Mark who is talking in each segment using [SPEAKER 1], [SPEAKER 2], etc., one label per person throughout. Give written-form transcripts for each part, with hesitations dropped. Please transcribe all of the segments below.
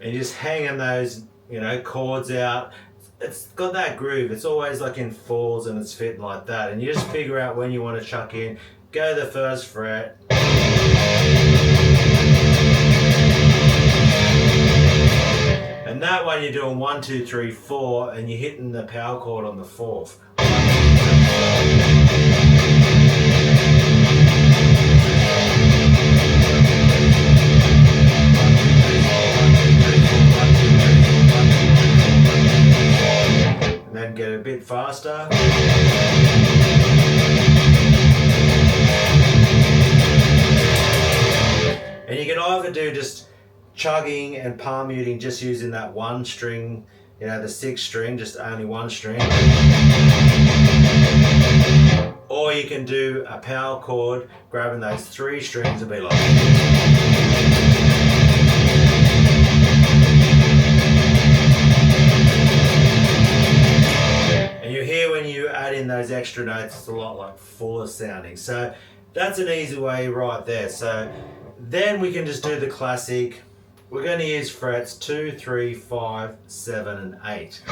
[SPEAKER 1] And you're just hanging those, you know, chords out. It's got that groove. It's always like in fours and it's fitting like that. And you just figure out when you want to chuck in. Go to the first fret. And that one you're doing 1, 2, 3, 4, and you're hitting the power chord on the fourth. And then get a bit faster. And you can either do just chugging and palm muting just using that one string, you know, the 6th string, just only one string. Or you can do a power chord, grabbing those 3 strings and be like. And you hear when you add in those extra notes, it's a lot like fuller sounding. So that's an easy way right there. So then we can just do the classic. We're going to use frets 2, 3, 5, 7, and 8.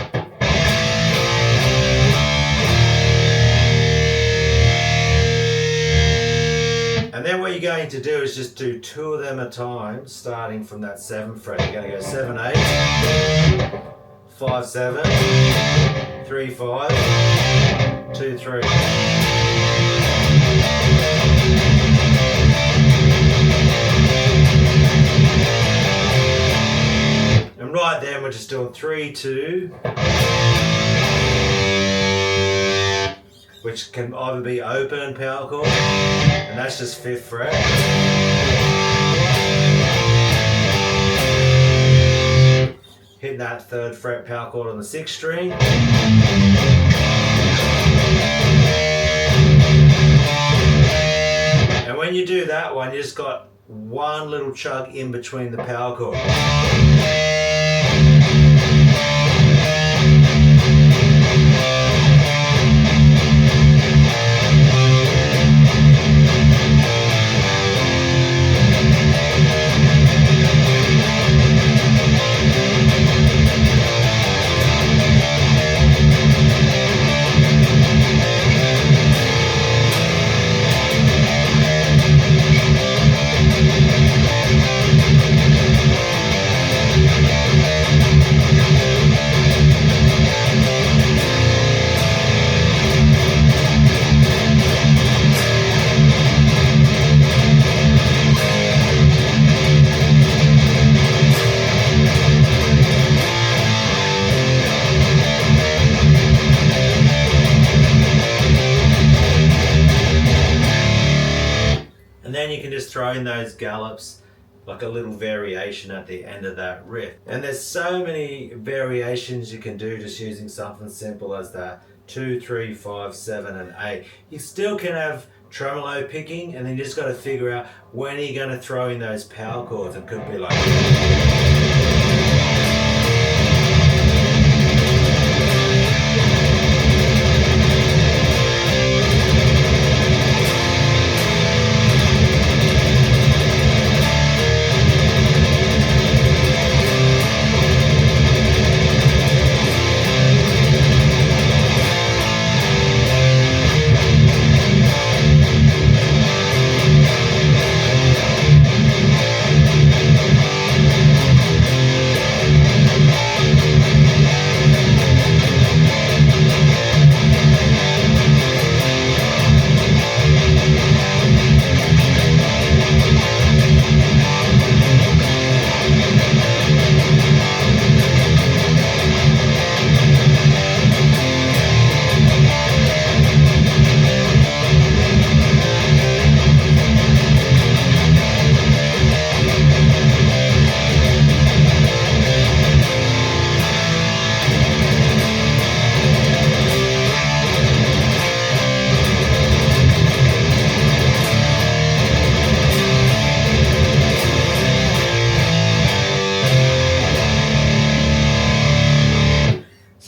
[SPEAKER 1] And then what you're going to do is just do 2 of them at a time, starting from that 7th fret. You're going to go 7, 8, 5, 7, 3, 5, 2, 3. And right then we're just doing 3, 2, which can either be open power chord, and that's just 5th fret. Hit that 3rd fret power chord on the 6th string. And when you do that one, you just got one little chug in between the power chord. And then you can just throw in those gallops, like a little variation at the end of that riff. And there's so many variations you can do just using something simple as that 2, 3, 5, 7 and 8. You still can have tremolo picking, and then you just got to figure out when you're going to throw in those power chords. It could be like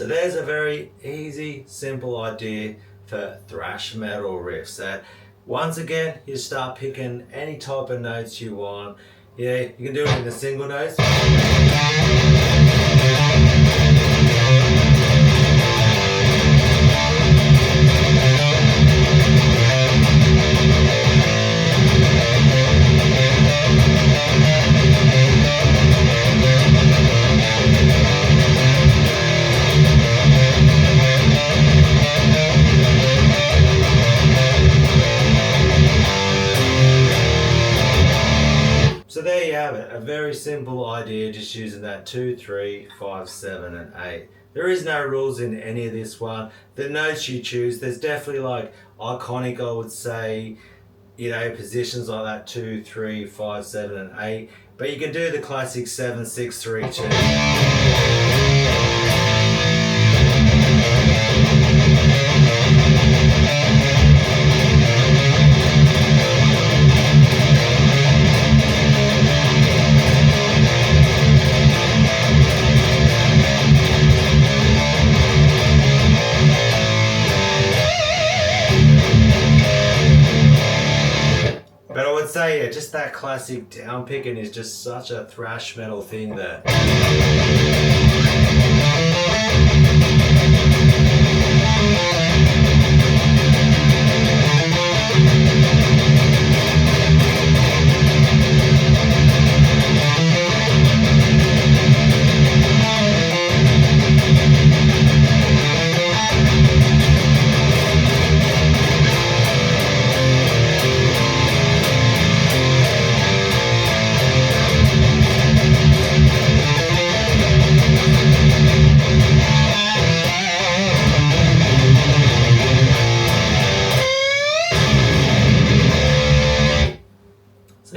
[SPEAKER 1] So there's a very easy, simple idea for thrash metal riffs. That once again, you start picking any type of notes you want. Yeah, you can do it in the single notes. So there you have it, a very simple idea, just using that 2, 3, 5, 7 and 8. There is no rules in any of this one. The notes you choose, there's definitely like iconic, I would say, you know, positions like that 2, 3, 5, 7 and 8. But you can do the classic 7, 6, 3, 2. But I would say, yeah, just that classic down picking is just such a thrash metal thing there.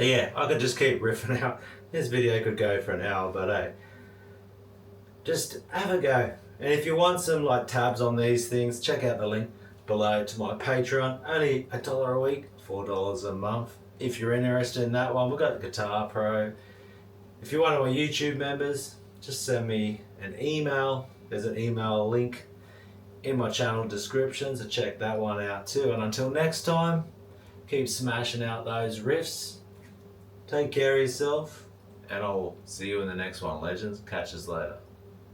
[SPEAKER 1] But yeah, I could just keep riffing out. This video could go for an hour, but hey, just have a go. And if you want some like tabs on these things, check out the link below to my Patreon. Only $1 a week, $4 a month. If you're interested in that one, we've got Guitar Pro. If you're one of my YouTube members, just send me an email. There's an email link in my channel description, so check that one out too. And until next time, keep smashing out those riffs. Take care of yourself, and I'll see you in the next one, legends. Catch us later.